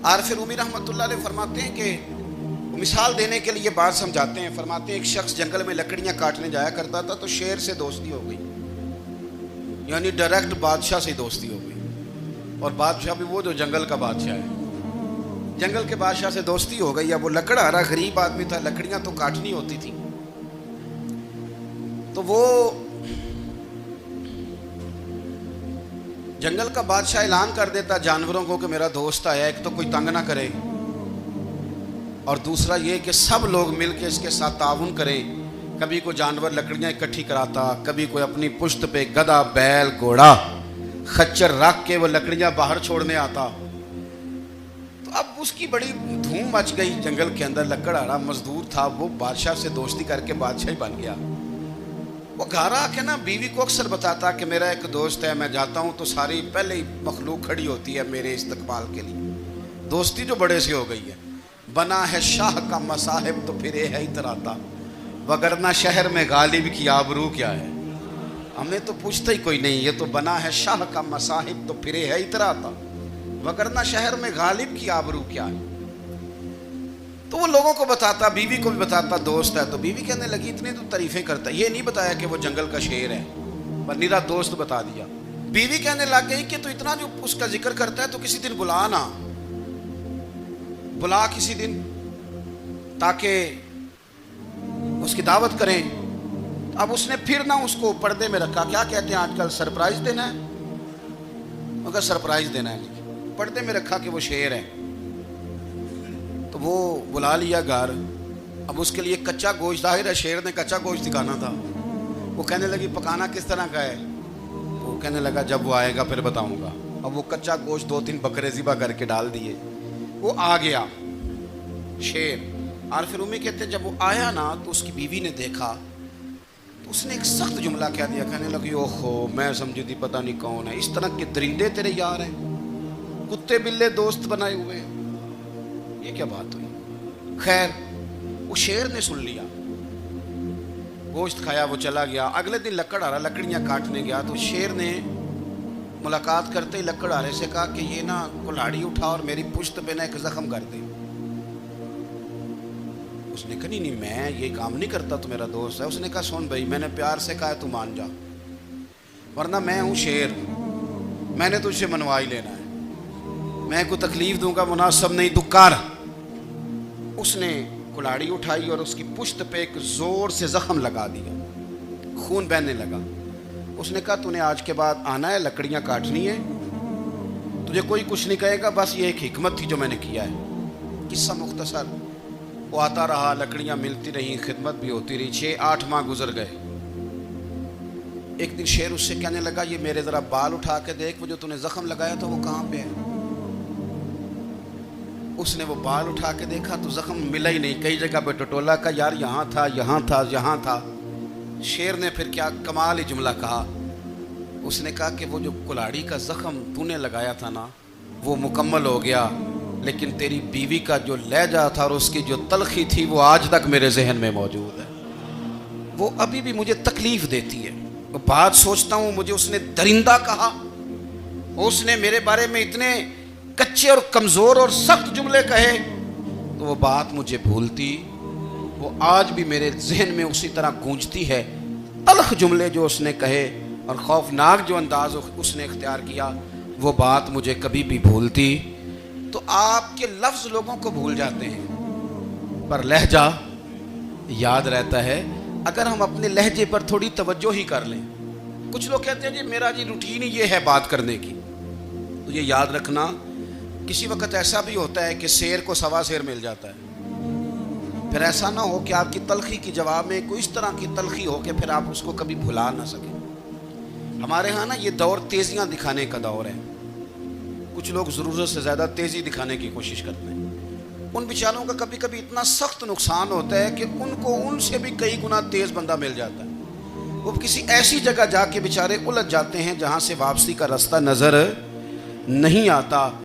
عارف رومی رحمۃ اللہ علیہ فرماتے ہیں کہ مثال دینے کے لیے بات سمجھاتے ہیں. فرماتے ہیں ایک شخص جنگل میں لکڑیاں کاٹنے جایا کرتا تھا تو شیر سے دوستی ہو گئی, یعنی ڈائریکٹ بادشاہ سے دوستی ہو گئی. اور بادشاہ بھی وہ جو جنگل کا بادشاہ ہے, جنگل کے بادشاہ سے دوستی ہو گئی. اب وہ لکڑہارا غریب آدمی تھا, لکڑیاں تو کاٹنی ہوتی تھی. تو وہ جنگل کا بادشاہ اعلان کر دیتا جانوروں کو کہ میرا دوست آیا, ایک تو کوئی تنگ نہ کرے, اور دوسرا یہ کہ سب لوگ مل کے اس کے ساتھ تعاون کریں. کبھی کوئی جانور لکڑیاں اکٹھی کراتا, کبھی کوئی اپنی پشت پہ گدھا, بیل, گھوڑا, خچر رکھ کے وہ لکڑیاں باہر چھوڑنے آتا. تو اب اس کی بڑی دھوم مچ گئی جنگل کے اندر. لکڑہارا مزدور تھا, وہ بادشاہ سے دوستی کر کے بادشاہ ہی بن گیا. وہ گھر آ کے نا بیوی کو اکثر بتاتا کہ میرا ایک دوست ہے, میں جاتا ہوں تو ساری پہلے ہی مخلوق کھڑی ہوتی ہے میرے استقبال کے لیے. دوستی جو بڑے سے ہو گئی ہے. بنا ہے شاہ کا مصاحب تو پھر ہے اتراتا, وگرنہ شہر میں غالب کی آبرو کیا ہے. ہمیں تو پوچھتا ہی کوئی نہیں, یہ تو بنا ہے شاہ کا مصاحب تو پھر ہے اتراتا, وگرنہ شہر میں غالب کی آبرو کیا ہے. تو وہ لوگوں کو بتاتا, بیوی کو بھی بتاتا دوست ہے. تو بیوی کہنے لگی اتنی تو تعریفیں کرتا, یہ نہیں بتایا کہ وہ جنگل کا شیر ہے, پر نیرا دوست بتا دیا. بیوی کہنے لگ گئی کہ تو اتنا جو اس کا ذکر کرتا ہے تو کسی دن بلا کسی دن تاکہ اس کی دعوت کریں. اب اس نے پھر نہ اس کو پردے میں رکھا. کیا کہتے ہیں آج کل, سرپرائز دینا ہے, مگر سرپرائز دینا ہے جی. پردے میں رکھا کہ وہ شیر ہے. تو وہ بلا لیا گھر. اب اس کے لیے کچا گوشت, ظاہر ہے شیر نے کچا گوشت دکھانا تھا. وہ کہنے لگی پکانا کس طرح کا ہے. وہ کہنے لگا جب وہ آئے گا پھر بتاؤں گا. اب وہ کچا گوشت 2-3 بکرے ذبح کر کے ڈال دیے. وہ آ گیا شیر. عارف رومی کہتے ہیں جب وہ آیا نا تو اس کی بیوی نے دیکھا تو اس نے ایک سخت جملہ کہہ دیا. کہنے لگی اوہو, میں سمجھی تھی پتہ نہیں کون ہے, اس طرح کے درندے تیرے یار ہیں, کتے بلے دوست بنائے ہوئے ہیں, یہ کیا بات ہوئی. خیر وہ شیر نے سن لیا, گوشت کھایا, وہ چلا گیا. اگلے دن لکڑہارا لکڑیاں کاٹنے گیا تو شیر نے ملاقات کرتے ہی لکڑہارے سے کہا کہ یہ نا کلاڑی اٹھا اور میری پشت پہ نا ایک زخم کر دے. اس نے کہا نہیں میں یہ کام نہیں کرتا, تو میرا دوست ہے. اس نے کہا سن بھائی, میں نے پیار سے کہا ہے تو مان جا, ورنہ میں ہوں شیر, میں نے تجھ سے منوا ہی لینا ہے, میں کوئی تکلیف دوں گا مناسب نہیں, تو کر. اس نے کلاڑی اٹھائی اور اس کی پشت پہ ایک زور سے زخم لگا دیا, خون بہنے لگا. اس نے کہا تو نے آج کے بعد آنا ہے, لکڑیاں کاٹنی ہے, تجھے کوئی کچھ نہیں کہے گا, بس یہ ایک حکمت تھی جو میں نے کیا ہے. قصہ مختصر. وہ آتا رہا, لکڑیاں ملتی رہیں, خدمت بھی ہوتی رہی. 6-8 ماہ گزر گئے. ایک دن شیر اس سے کہنے لگا یہ میرے ذرا بال اٹھا کے دیکھ, وہ جو تو نے زخم لگایا تھا وہ کہاں پہ ہے. اس نے وہ بال اٹھا کے دیکھا تو زخم ملا ہی نہیں, کئی جگہ پہ ٹٹولا کا یار یہاں تھا یہاں تھا یہاں تھا. شیر نے پھر کیا کمال ہی جملہ کہا. اس نے کہا کہ وہ جو کلاڑی کا زخم تو نے لگایا تھا نا وہ مکمل ہو گیا, لیکن تیری بیوی کا جو لہجہ تھا اور اس کی جو تلخی تھی وہ آج تک میرے ذہن میں موجود ہے, وہ ابھی بھی مجھے تکلیف دیتی ہے. وہ بات سوچتا ہوں مجھے اس نے درندہ کہا, اس نے میرے بارے میں اتنے کچے اور کمزور اور سخت جملے کہے, تو وہ بات مجھے بھولتی, وہ آج بھی میرے ذہن میں اسی طرح گونجتی ہے. تلخ جملے جو اس نے کہے اور خوفناک جو انداز اس نے اختیار کیا, وہ بات مجھے کبھی بھی بھولتی. تو آپ کے لفظ لوگوں کو بھول جاتے ہیں پر لہجہ یاد رہتا ہے اگر ہم اپنے لہجے پر تھوڑی توجہ ہی کر لیں. کچھ لوگ کہتے ہیں جی میرا جی روٹین ہی یہ ہے بات کرنے کی, تو یہ یاد رکھنا کسی وقت ایسا بھی ہوتا ہے کہ شیر کو سوا شیر مل جاتا ہے. پھر ایسا نہ ہو کہ آپ کی تلخی کی جواب میں کوئی اس طرح کی تلخی ہو کہ پھر آپ اس کو کبھی بھلا نہ سکیں. ہمارے ہاں نا یہ دور تیزیاں دکھانے کا دور ہے. کچھ لوگ ضرورت سے زیادہ تیزی دکھانے کی کوشش کرتے ہیں. ان بیچاروں کا کبھی کبھی اتنا سخت نقصان ہوتا ہے کہ ان کو ان سے بھی کئی گنا تیز بندہ مل جاتا ہے. وہ کسی ایسی جگہ جا کے بیچارے الجھ جاتے ہیں جہاں سے واپسی کا راستہ نظر نہیں آتا.